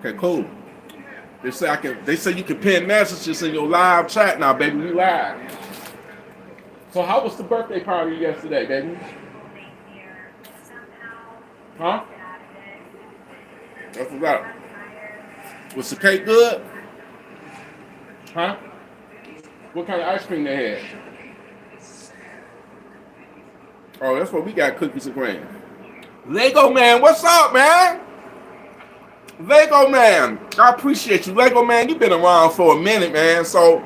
Okay, cool. They say you can pin messages in your live chat now, baby. We live. So how was the birthday party yesterday, baby? Huh? I forgot. Was the cake good? Huh? What kind of ice cream they had? Oh, that's what we got, cookies and cream. Lego Man, what's up, man? Lego Man, I appreciate you. Lego Man, you've been around for a minute, man. So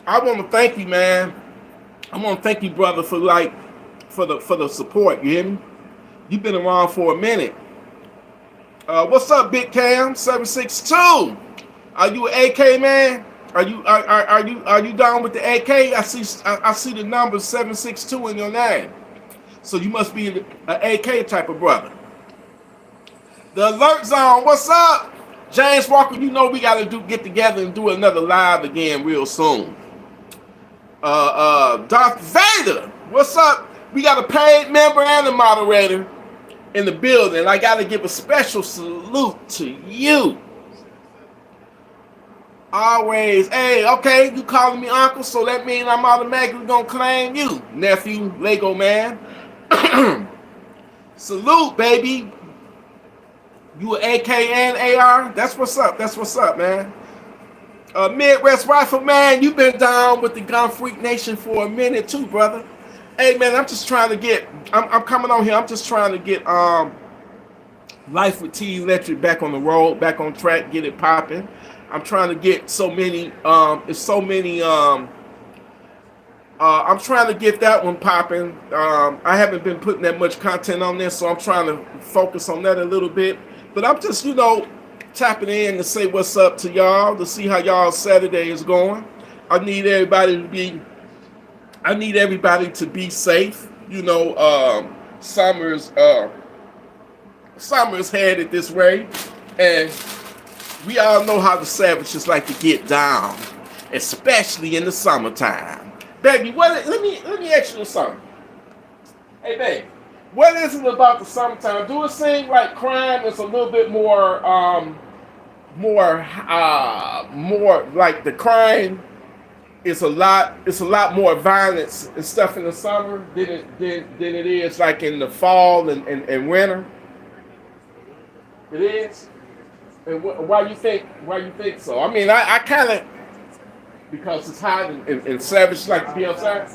I want to thank you, man. I want to thank you, brother, for the support. You hear me? You've been around for a minute. What's up, Big Cam 762? Are you an AK man? Are you down with the AK? I see the number 762 in your name. So you must be an AK type of brother. The Alert Zone, what's up? James Walker, you know we gotta get together and do another live again real soon. Darth Vader, what's up? We got a paid member and a moderator in the building. I gotta give a special salute to you. Always, hey, okay, you calling me uncle, so that means I'm automatically gonna claim you, nephew, Lego Man. Salute, baby. You an AK and AR? That's what's up. That's what's up, man. Midwest Rifle Man, you've been down with the Gun Freak Nation for a minute too, brother. Hey, man, I'm just trying to get. I'm coming on here. I'm just trying to get Life with T Electrik back on the road, back on track, get it popping. I'm trying to get so many. I'm trying to get that one popping. I haven't been putting that much content on this, so I'm trying to focus on that a little bit. But I'm just, tapping in to say what's up to y'all, to see how y'all Saturday is going. I need everybody to be safe. Summer's headed this way, and we all know how the savages like to get down, especially in the summertime. Baby, let me ask you something. Hey, baby, what is it about the summertime? Do it seem like crime is a little bit more like the crime is a lot more violence and stuff in the summer than it is like in the fall and winter? It is? And why you think so? I mean, I kind of, because it's hot and savage like to be outside.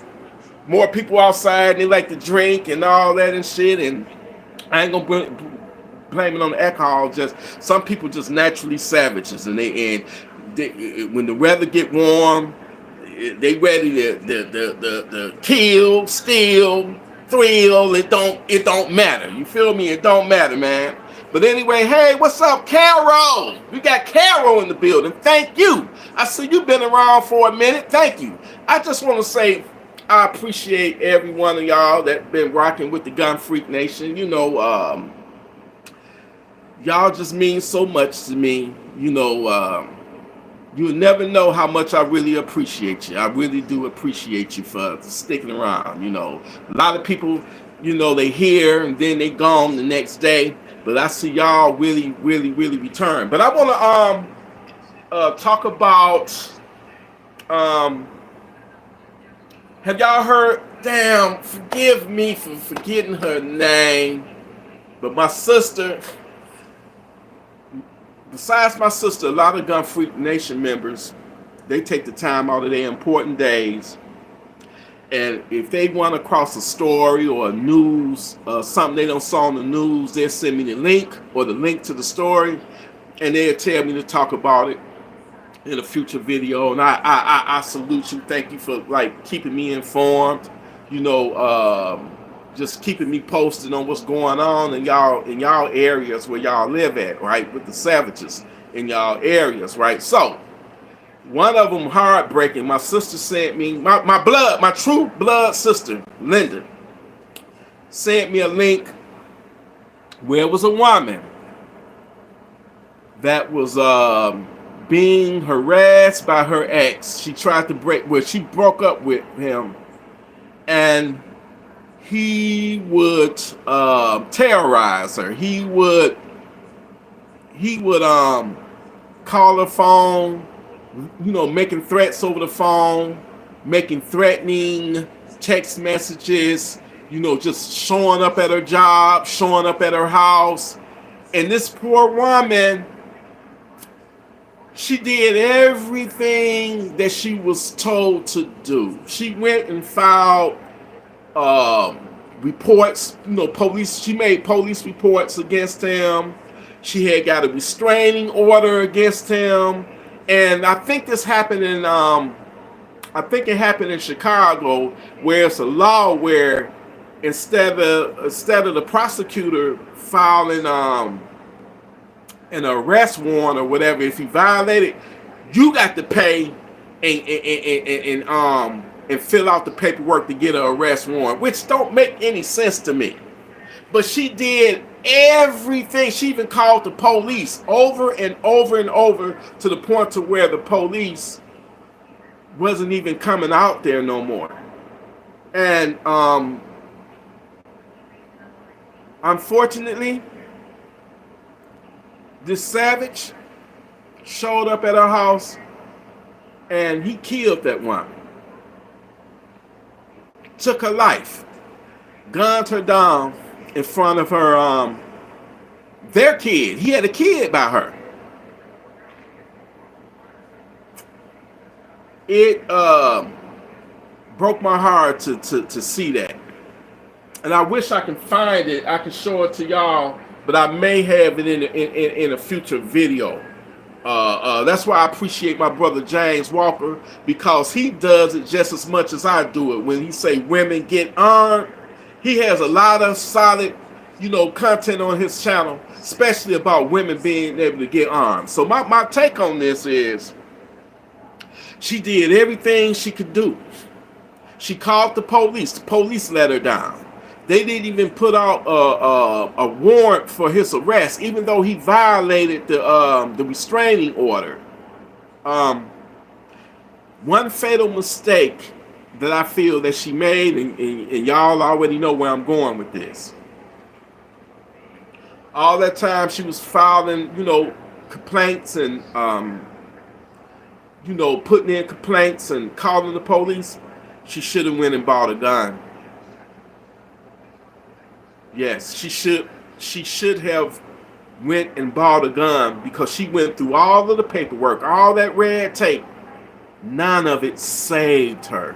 More people outside, and they like to drink and all that and shit. And I ain't gonna blame it on the alcohol. Just some people just naturally savages, and they when the weather get warm, they ready to kill, steal, thrill. It don't matter. You feel me? It don't matter, man. But anyway, hey, what's up, Carol? We got Carol in the building. Thank you. I see you've been around for a minute. Thank you. I just want to say I appreciate every one of y'all that been rocking with the Gun Freak Nation. Y'all just mean so much to me. You'll never know how much I really appreciate you. I really do appreciate you for sticking around. A lot of people, they hear and then they gone the next day. But I see y'all really, really, really return. But I want to talk about. Have y'all heard? Damn, forgive me for forgetting her name. But my sister, besides my sister, a lot of Gun Freak Nation members, they take the time out of their important days. And if they run across a story or a news, something they don't saw on the news, they'll send me the link or the link to the story, and they'll tell me to talk about it in a future video. And I salute you. Thank you for keeping me informed. Just keeping me posted on what's going on in y'all areas where y'all live at, right? With the savages in y'all areas, right? So. One of them heartbreaking. My sister sent me, my true blood sister, Linda, sent me a link where it was a woman that was being harassed by her ex. She tried to she broke up with him, and he would terrorize her. He he would call her phone, making threats over the phone, making threatening text messages, just showing up at her job, showing up at her house. And this poor woman, she did everything that she was told to do. She went and filed reports, police. She made police reports against him. She had got a restraining order against him. And I think this happened in it happened in Chicago, where it's a law where instead of the prosecutor filing an arrest warrant or whatever, if he violated, you got to pay and fill out the paperwork to get an arrest warrant, which don't make any sense to me. But she did everything. She even called the police over and over and over, to the point to where the police wasn't even coming out there no more. And unfortunately, this savage showed up at her house and he killed that woman. Took her life. Gunned her down in front of her, their kid. He had a kid by her. It broke my heart to see that. And I wish I can find it. I can show it to y'all, but I may have it in a future video. That's why I appreciate my brother James Walker, because he does it just as much as I do it. When he say women get armed, he has a lot of solid, content on his channel, especially about women being able to get armed. So my take on this is, she did everything she could do. She called the police. The police let her down. They didn't even put out a warrant for his arrest, even though he violated the restraining order. One fatal mistake that I feel that she made, and y'all already know where I'm going with this. All that time she was filing, complaints and, putting in complaints and calling the police, she should have went and bought a gun. Yes, she should have went and bought a gun, because she went through all of the paperwork, all that red tape. None of it saved her.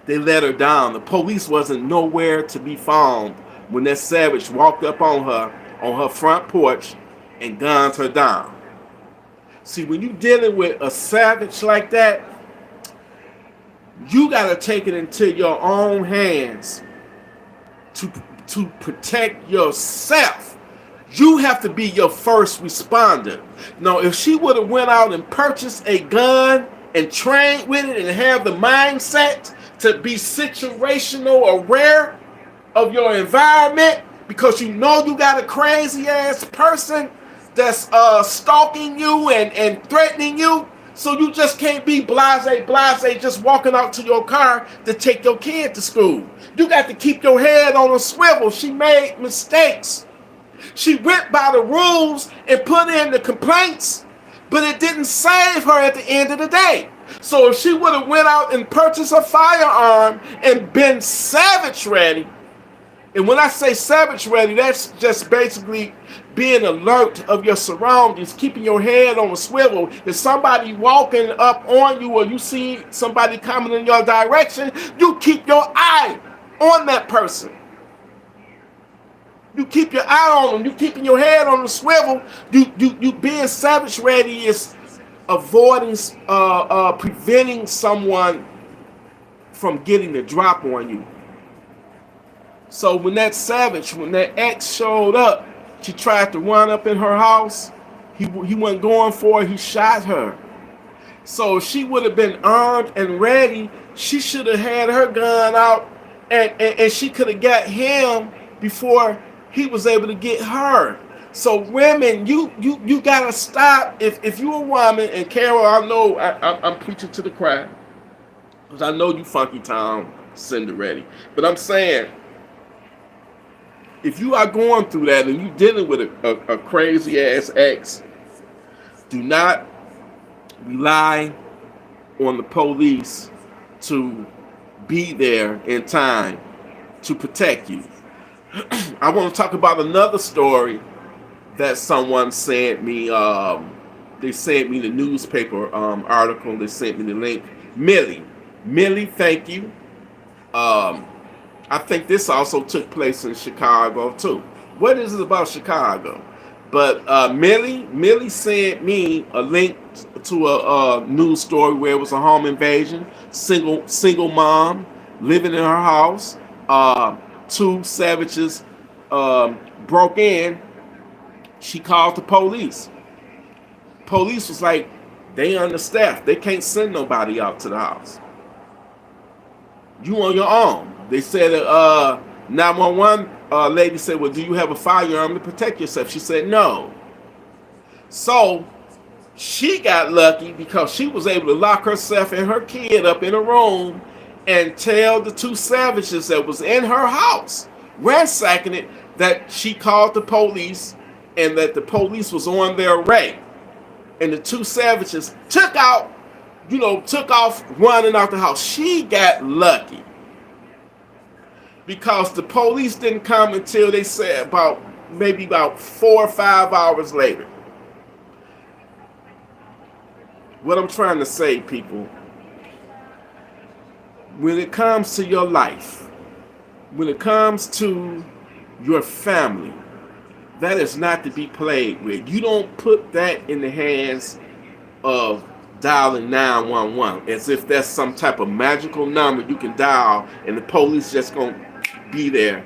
They let her down. The police wasn't nowhere to be found when that savage walked up on her front porch and gunned her down. See, when you're dealing with a savage like that, you got to take it into your own hands to protect yourself. You have to be your first responder. Now, if she would have went out and purchased a gun and trained with it and have the mindset to be situational aware of your environment, because you got a crazy ass person that's stalking you and threatening you, so you just can't be blase just walking out to your car to take your kid to school. You got to keep your head on a swivel. She made mistakes. She went by the rules and put in the complaints, but it didn't save her at the end of the day. So if she would have went out and purchased a firearm and been savage ready, and when I say savage ready, that's just basically being alert of your surroundings, keeping your head on a swivel. If somebody walking up on you, or you see somebody coming in your direction, you keep your eye on that person. You keep your eye on them. You keeping your head on the swivel. You being savage ready is avoiding, preventing someone from getting the drop on you. So when that ex showed up, she tried to run up in her house. He wasn't going for her. He shot her. So if she would have been armed and ready, she should have had her gun out, and she could have got him before he was able to get her. So women, you gotta stop. If you're a woman, and Carol, I know I'm preaching to the crowd, because I know you funky town Cinderella, but I'm saying, if you are going through that and you're dealing with a crazy ass ex, do not rely on the police to be there in time to protect you. I want to talk about another story that someone sent me. They sent me the newspaper article. They sent me the link. Millie, thank you. I think this also took place in Chicago too. What is it about Chicago? But Millie sent me a link to a news story where it was a home invasion. Single mom living in her house. Two savages broke in. She called the police. Police was like, they understaffed. They can't send nobody out to the house. You on your own. They said 911 lady said, well, do you have a firearm to protect yourself? She said no. So she got lucky because she was able to lock herself and her kid up in a room and tell the two savages that was in her house, ransacking it, that she called the police and that the police was on their way. And the two savages took off running out the house. She got lucky because the police didn't come until they said maybe about 4 or 5 hours later. What I'm trying to say, people, when it comes to your life, when it comes to your family, that is not to be played with. You don't put that in the hands of dialing 911 as if that's some type of magical number you can dial and the police just gonna be there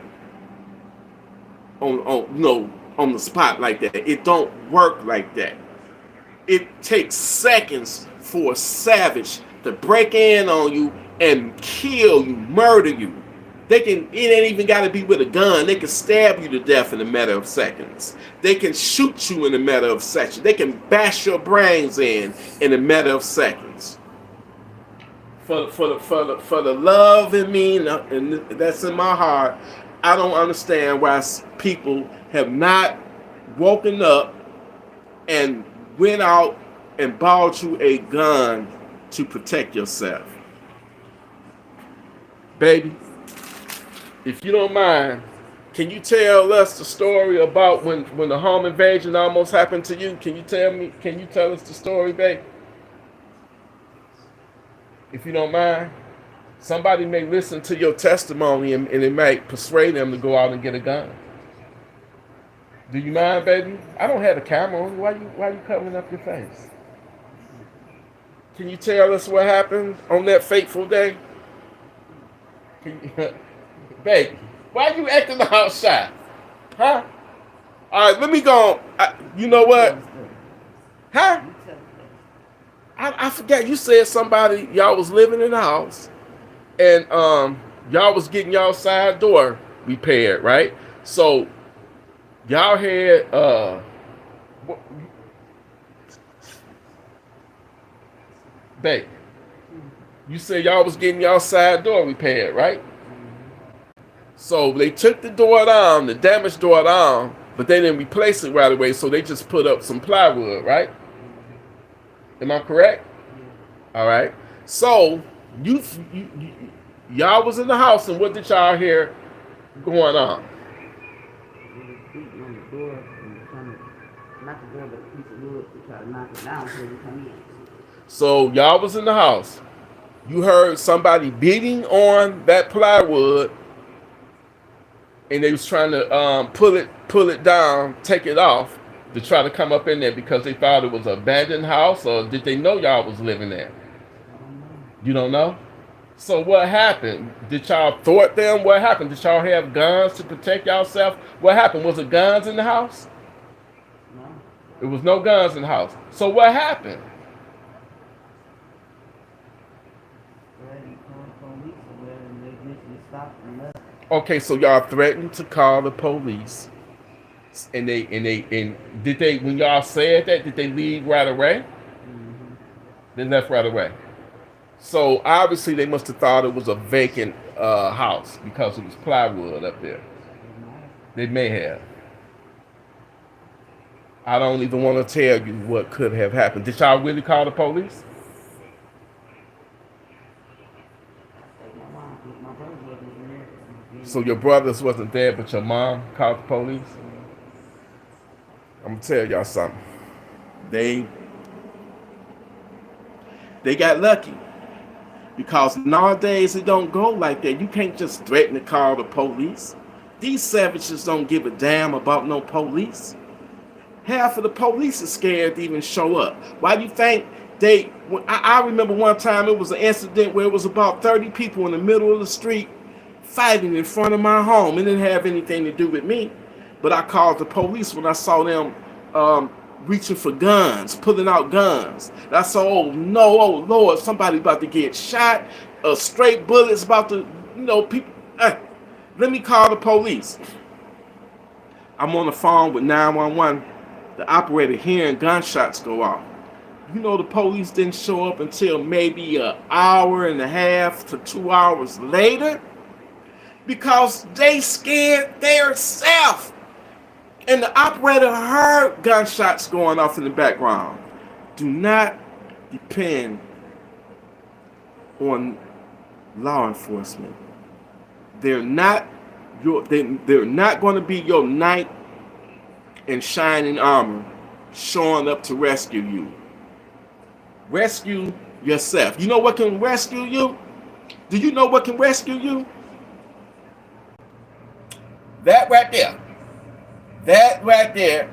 on the spot like that. It don't work like that. It takes seconds for a savage to break in on you and kill you, murder you. It ain't even got to be with a gun. They can stab you to death in a matter of seconds. They can shoot you in a matter of seconds. They can bash your brains in a matter of seconds. For the love in me, and that's in my heart, I don't understand why people have not woken up and went out and bought you a gun to protect yourself. Baby, if you don't mind, can you tell us the story about when the home invasion almost happened to you? Can you tell us the story, babe? If you don't mind. Somebody may listen to your testimony and it might persuade them to go out and get a gun. Do you mind, baby? I don't have a camera on. Why you covering up your face? Can you tell us what happened on that fateful day? Baby, why you acting all shy? Huh? All right, let me go. You know what? Huh? I forgot. You said y'all was living in the house and y'all was getting y'all side door repaired, right? So y'all had babe, you said y'all was getting y'all side door repaired, right? So they took the door down, the damaged door down, but they didn't replace it right away, so they just put up some plywood, right? Am I correct? All right. So y'all was in the house, and what did y'all hear going on? So y'all was in the house. You heard somebody beating on that plywood, and they was trying to pull it down, take it off to try to come up in there because they thought it was an abandoned house, or did they know y'all was living there? You don't know? So what happened? Did y'all thwart them? What happened? Did y'all have guns to protect yourself? What happened? Was it guns in the house? No. It was no guns in the house. So what happened? Okay, so y'all threatened to call the police, and did they? When y'all said that, did they leave right away? Mm-hmm. They left right away. So obviously they must have thought it was a vacant house because it was plywood up there. They may have. I don't even want to tell you what could have happened. Did y'all really call the police? So your brothers wasn't there, but your mom called the police? I'm gonna tell y'all something. They got lucky. Because nowadays it don't go like that. You can't just threaten to call the police. These savages don't give a damn about no police. Half of the police are scared to even show up. Why do you think they... I remember one time it was an incident where it was about 30 people in the middle of the street fighting in front of my home. It didn't have anything to do with me. But I called the police when I saw them reaching for guns, pulling out guns. And I saw, oh no, oh Lord, somebody about to get shot. Straight bullets about to, people. Let me call the police. I'm on the phone with 911. The operator hearing gunshots go off. The police didn't show up until maybe an hour and a half to 2 hours later because they scared their self. And the operator heard gunshots going off in the background. Do not depend on law enforcement. They're not going to be your knight in shining armor showing up to rescue you. Rescue yourself. You know what can rescue you? Do you know what can rescue you? That right there. That right there.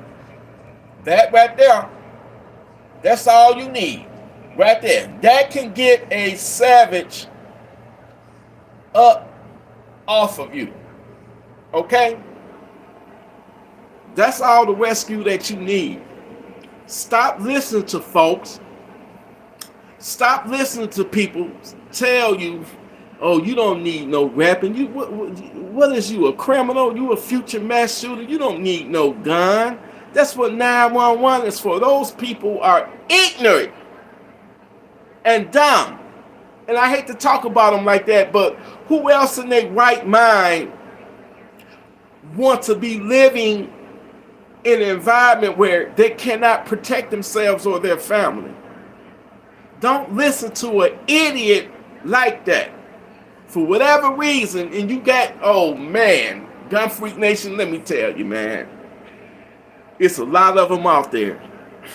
That right there. That's all you need. Right there. That can get a savage up off of you. Okay? That's all the rescue that you need. Stop listening to folks. Stop listening to people tell you, oh, you don't need no weapon. What is you, a criminal? You a future mass shooter? You don't need no gun. That's what 911 is for. Those people are ignorant and dumb. And I hate to talk about them like that, but who else in their right mind want to be living in an environment where they cannot protect themselves or their family? Don't listen to an idiot like that. For whatever reason, and you got, oh man, Gun Freak Nation, let me tell you, man. It's a lot of them out there.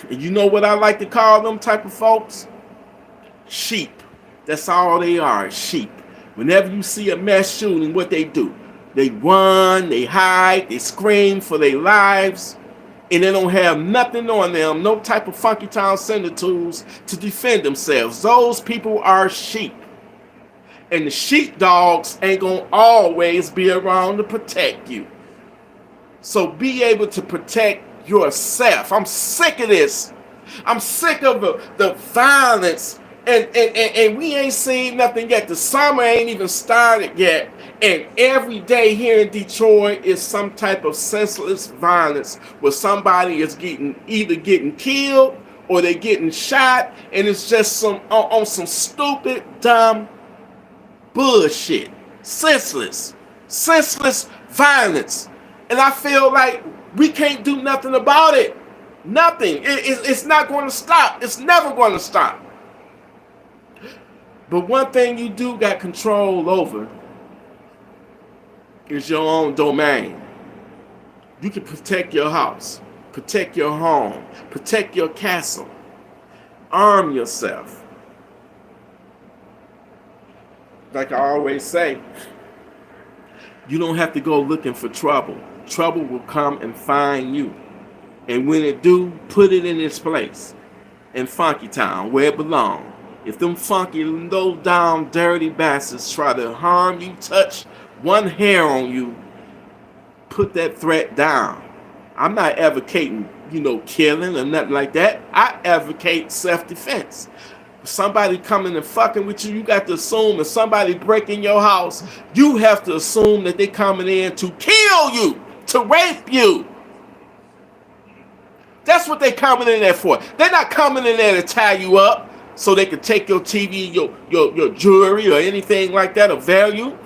And you know what I like to call them type of folks? Sheep. That's all they are, sheep. Whenever you see a mass shooting, what they do? They run, they hide, they scream for their lives, and they don't have nothing on them, no type of funky town center tools to defend themselves. Those people are sheep. And the sheepdogs ain't gonna always be around to protect you. So be able to protect yourself. I'm sick of this. I'm sick of the violence. And we ain't seen nothing yet. The summer ain't even started yet. And every day here in Detroit is some type of senseless violence where somebody is either getting killed or they're getting shot. And it's just on some stupid, dumb bullshit. Senseless violence. And I feel like we can't do nothing about it. Nothing. It's not going to stop. It's never going to stop. But one thing you do got control over is your own domain. You can protect your house, protect your home, protect your castle. Arm yourself. Like I always say, you don't have to go looking for trouble. Trouble will come and find you. And when it do, put it in its place. In Funky Town, where it belongs. If them funky, low down, dirty bastards try to harm you, touch one hair on you, put that threat down. I'm not advocating, killing or nothing like that. I advocate self-defense. If somebody coming and fucking with you, you got to assume if somebody breaking your house, you have to assume that they coming in to kill you, to rape you. That's what they coming in there for. They're not coming in there to tie you up so they can take your TV, your jewelry or anything like that of value.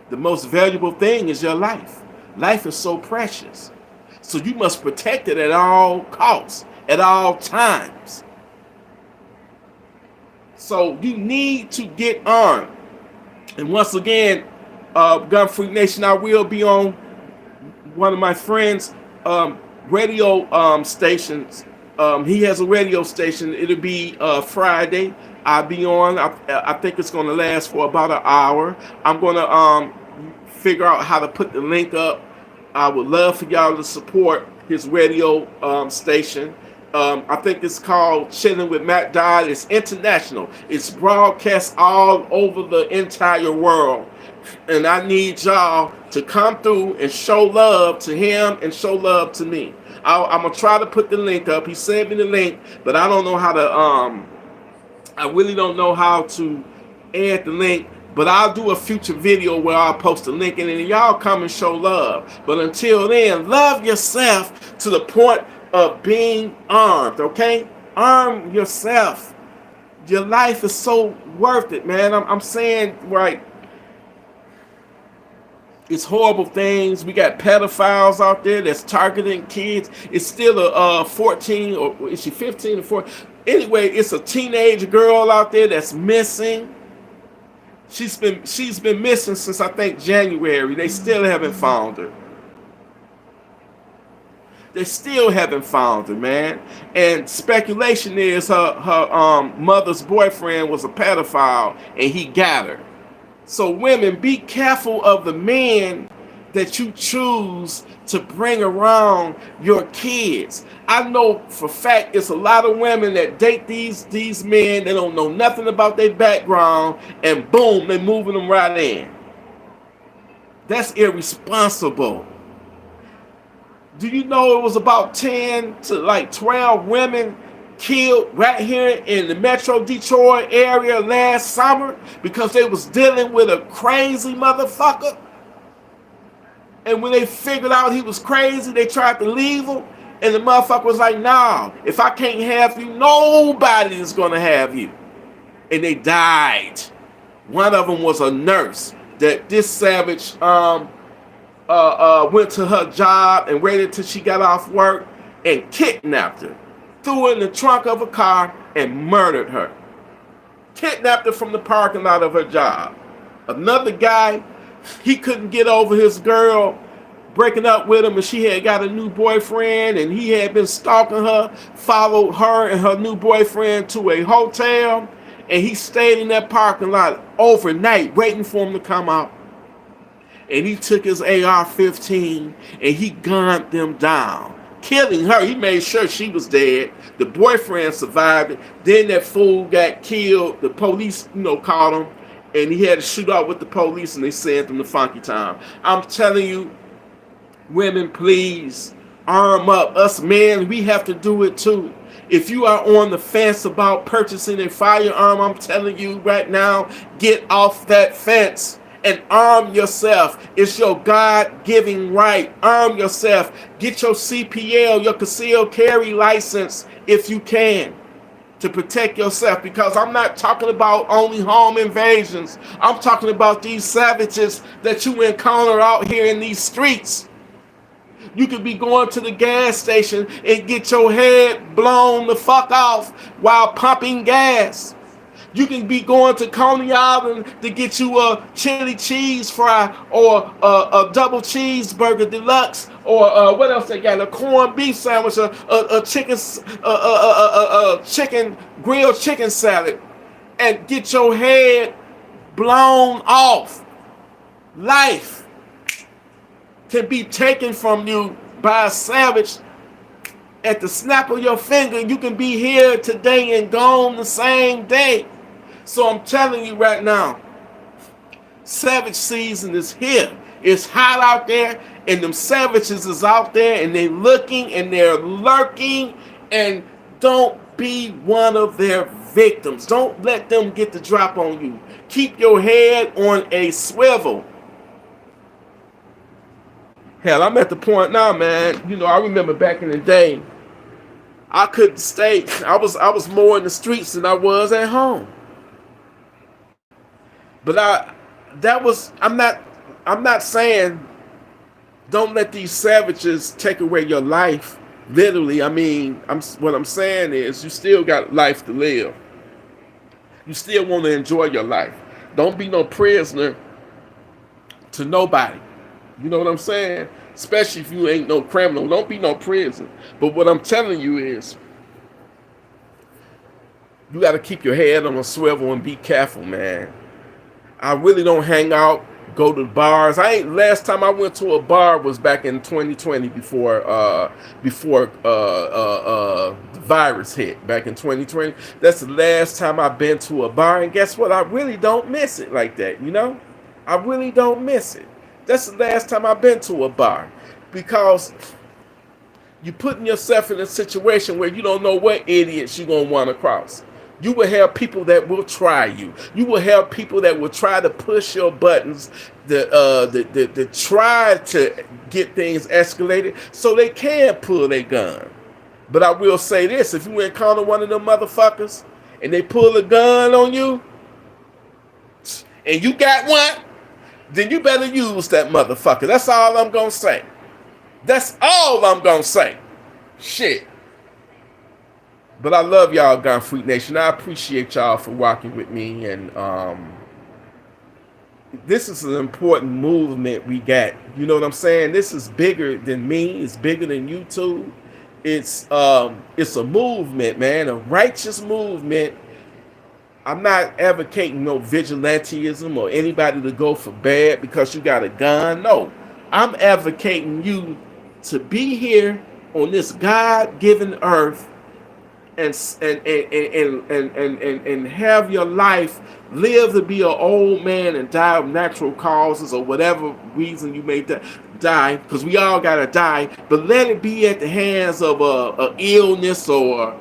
The most valuable thing is your life. Life is so precious. So you must protect it at all costs, at all times. So you need to get armed. And once again, Gun Freak Nation, I will be on one of my friends' radio stations. He has a radio station. It'll be Friday. I'll be on. I think it's going to last for about an hour. I'm going to figure out how to put the link up. I would love for y'all to support his radio station. I think it's called Chilling with Matt Dodd. It's international. It's broadcast all over the entire world. And I need y'all to come through and show love to him and show love to me. I'm going to try to put the link up. He sent me the link, but I don't know how to, I really don't know how to add the link. But I'll do a future video where I'll post a link, and then y'all come and show love. But until then, love yourself to the point of being armed, okay? Arm yourself. Your life is so worth it, man. I'm saying, right, it's horrible things. We got pedophiles out there that's targeting kids. It's still a 14, or is she 15 or 14? Anyway, it's a teenage girl out there that's missing. She's been missing since, I think, January. They still haven't found her. They still haven't found her, man. And speculation is her mother's boyfriend was a pedophile and he got her. So women, be careful of the men that you choose to bring around your kids. I know for a fact it's a lot of women that date these men. They don't know nothing about their background, and boom, they're moving them right in. That's irresponsible. Do you know it was about 10 to like 12 women killed right here in the Metro Detroit area last summer because they was dealing with a crazy motherfucker? And when they figured out he was crazy, they tried to leave him. And the motherfucker was like, nah, if I can't have you, nobody is going to have you. And they died. One of them was a nurse that this savage went to her job and waited till she got off work and kidnapped her. Threw her in the trunk of a car and murdered her. Kidnapped her from the parking lot of her job. Another guy, he couldn't get over his girl breaking up with him, and she had got a new boyfriend, and he had been stalking her, followed her and her new boyfriend to a hotel, and he stayed in that parking lot overnight waiting for him to come out. And he took his AR-15 and he gunned them down, killing her. He made sure she was dead. The boyfriend survived it. Then that fool got killed. The police, caught him, and he had to shoot out with the police, and they sent him to Funky Town. I'm telling you, women, please arm up. Us men, we have to do it too. If you are on the fence about purchasing a firearm, I'm telling you right now, get off that fence and arm yourself. It's your God-given right. Arm yourself. Get your CPL, your concealed carry license, if you can, to protect yourself. Because I'm not talking about only home invasions. I'm talking about these savages that you encounter out here in these streets. You could be going to the gas station and get your head blown the fuck off while pumping gas. You can be going to Coney Island to get you a chili cheese fry or a double cheeseburger deluxe, or what else they got? A corned beef sandwich, a chicken grilled chicken salad, and get your head blown off. Life can be taken from you by a savage at the snap of your finger. You can be here today and gone the same day. So I'm telling you right now, savage season is here. It's hot out there, and them savages is out there, and they're looking and they're lurking, and don't be one of their victims. Don't let them get the drop on you. Keep your head on a swivel. Hell, I'm at the point now, man. I remember back in the day, I couldn't stay. I was more in the streets than I was at home. But I'm not saying Don't let these savages take away your life. Literally, I mean, what I'm saying is you still got life to live. You still want to enjoy your life. Don't be no prisoner to nobody. You know what I'm saying? Especially if you ain't no criminal. Don't be no prison. But what I'm telling you is, you got to keep your head on a swivel and be careful, man. I really don't hang out, go to bars. Last time I went to a bar was back in 2020 before the virus hit back in 2020. That's the last time I've been to a bar, and guess what? I really don't miss it like that, you know? I really don't miss it. That's the last time I've been to a bar, because you're putting yourself in a situation where you don't know what idiots you're going to run across. You will have people that will try you. You will have people that will try to push your buttons, to try to get things escalated so they can pull their gun. But I will say this, if you encounter one of them motherfuckers and they pull a gun on you and you got one, then you better use that motherfucker. That's all I'm going to say. That's all I'm going to say. Shit. But I love y'all, Gun Freak Nation. I appreciate y'all for walking with me. And this is an important movement we got. You know what I'm saying? This is bigger than me. It's bigger than YouTube. It's a movement, man. A righteous movement. I'm not advocating no vigilantism or anybody to go for bad because you got a gun. No. I'm advocating you to be here on this God-given earth and have your life live to be an old man and die of natural causes or whatever reason you may die, because we all gotta die, but let it be at the hands of a illness or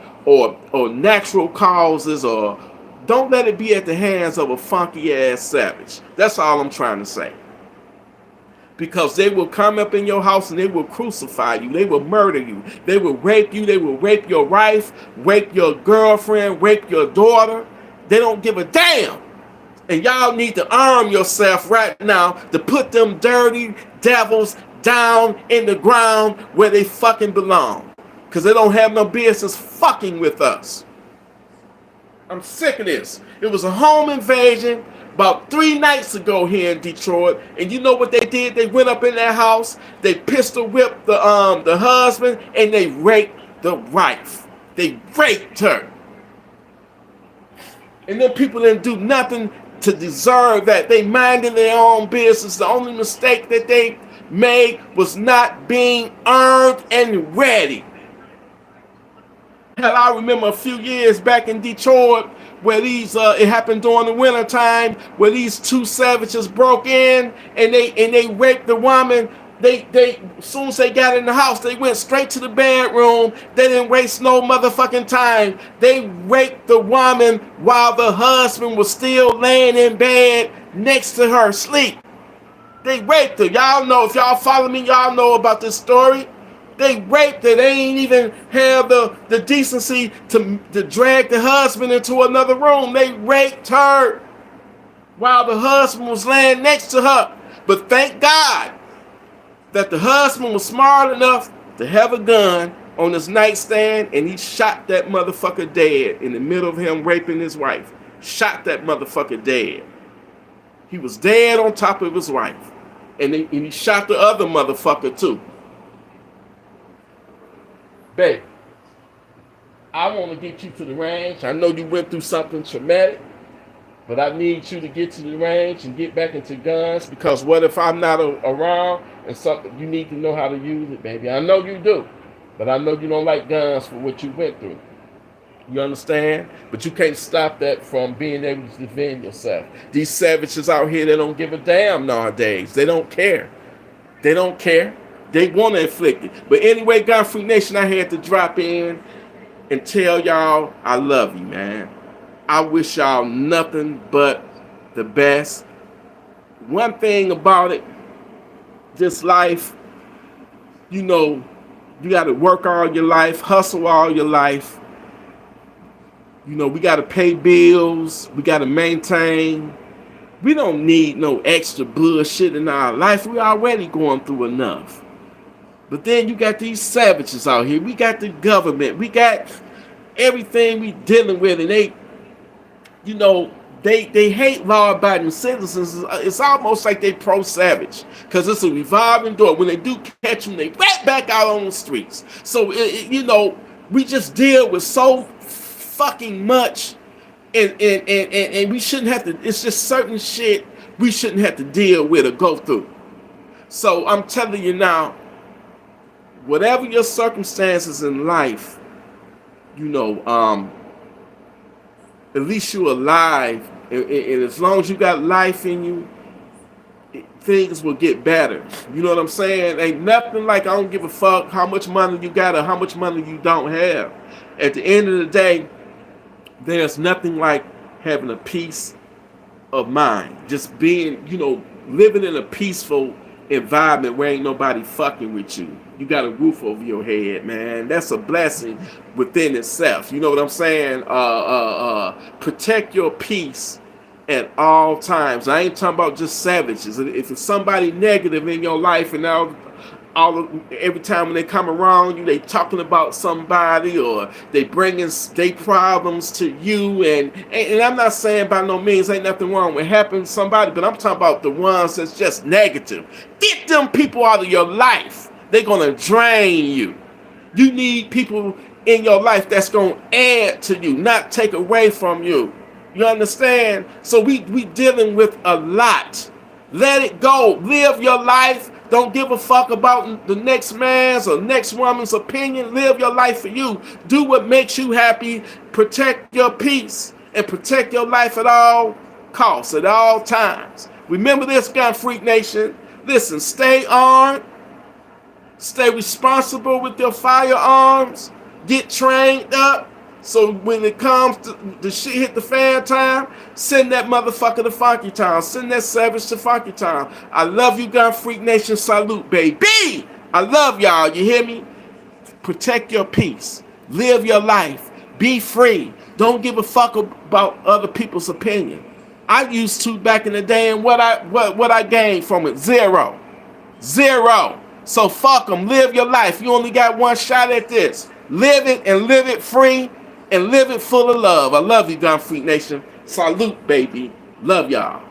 natural causes, or don't let it be at the hands of a funky ass savage. That's all I'm trying to say. Because they will come up in your house and they will crucify you. They will murder you. They will rape you. They will rape your wife, rape your girlfriend, rape your daughter. They don't give a damn. And y'all need to arm yourself right now to put them dirty devils down in the ground where they fucking belong. Because they don't have no business fucking with us. I'm sick of this. It was a home invasion about 3 nights ago here in Detroit, and you know what they did? They went up in that house, they pistol whipped the husband, and they raped the wife. They raped her. And then people didn't do nothing to deserve that. They minded their own business. The only mistake that they made was not being armed and ready. Hell, I remember a few years back in Detroit where it happened during the winter time, where these 2 savages broke in and they raped the woman. They as soon as they got in the house, they went straight to the bedroom. They didn't waste no motherfucking time. They raped the woman while the husband was still laying in bed next to her, asleep. They raped her. Y'all know, if y'all follow me, y'all know about this story. They raped her. They ain't even have the decency to drag the husband into another room. They raped her while the husband was laying next to her. But thank God that the husband was smart enough to have a gun on his nightstand, and he shot that motherfucker dead in the middle of him raping his wife. Shot that motherfucker dead. He was dead on top of his wife. And he shot the other motherfucker too. Babe, I want to get you to the range. I know you went through something traumatic, but I need you to get to the range and get back into guns, because what if I'm not around and something, you need to know how to use it, baby. I know you do, but I know you don't like guns for what you went through. You understand? But you can't stop that from being able to defend yourself. These savages out here, they don't give a damn nowadays. They don't care. They don't care. They want to inflict it. But anyway, Gun Freak Nation, I had to drop in and tell y'all I love you, man. I wish y'all nothing but the best. One thing about it, this life, you know, you got to work all your life, hustle all your life. You know, we got to pay bills. We got to maintain. We don't need no extra bullshit in our life. We already going through enough. But then you got these savages out here. We got the government. We got everything we dealing with, and they, you know, they hate law-abiding citizens. It's almost like they pro-savage because it's a revolving door. When they do catch them, they right back out on the streets. So you know, we just deal with so fucking much, and we shouldn't have to. It's just certain shit we shouldn't have to deal with or go through. So I'm telling you now, whatever your circumstances in life, you know, at least you're alive, and as long as you got life in you, things will get better. You know what I'm saying? Ain't nothing like I don't give a fuck how much money you got or how much money you don't have. At the end of the day, there's nothing like having a peace of mind. Just being, you know, living in a peaceful environment where ain't nobody fucking with you. You got a roof over your head, man. That's a blessing within itself. You know what I'm saying? Protect your peace at all times. I ain't talking about just savages. If it's somebody negative in your life and every time when they come around you, they talking about somebody or they bringing their problems to you, and I'm not saying by no means ain't nothing wrong with helping somebody, but I'm talking about the ones that's just negative. Get them people out of your life. They're gonna drain you. You need people in your life that's gonna add to you, not take away from you. You understand? So we dealing with a lot. Let it go. Live your life. Don't give a fuck about the next man's or next woman's opinion. Live your life for you. Do what makes you happy. Protect your peace and protect your life at all costs, at all times. Remember this, Gun Freak Nation. Listen, stay armed. Stay responsible with your firearms. Get trained up. So when it comes to the shit hit the fan time, send that motherfucker to Funky Town. Send that savage to Funky Town. I love you, Gun Freak Nation. Salute, baby. I love y'all. You hear me? Protect your peace. Live your life. Be free. Don't give a fuck about other people's opinion. I used to back in the day, and what I gained from it? Zero. So fuck them. Live your life. You only got one shot at this. Live it and live it free and live it full of love. I love you, Gun Freak Nation. Salute, baby. Love y'all.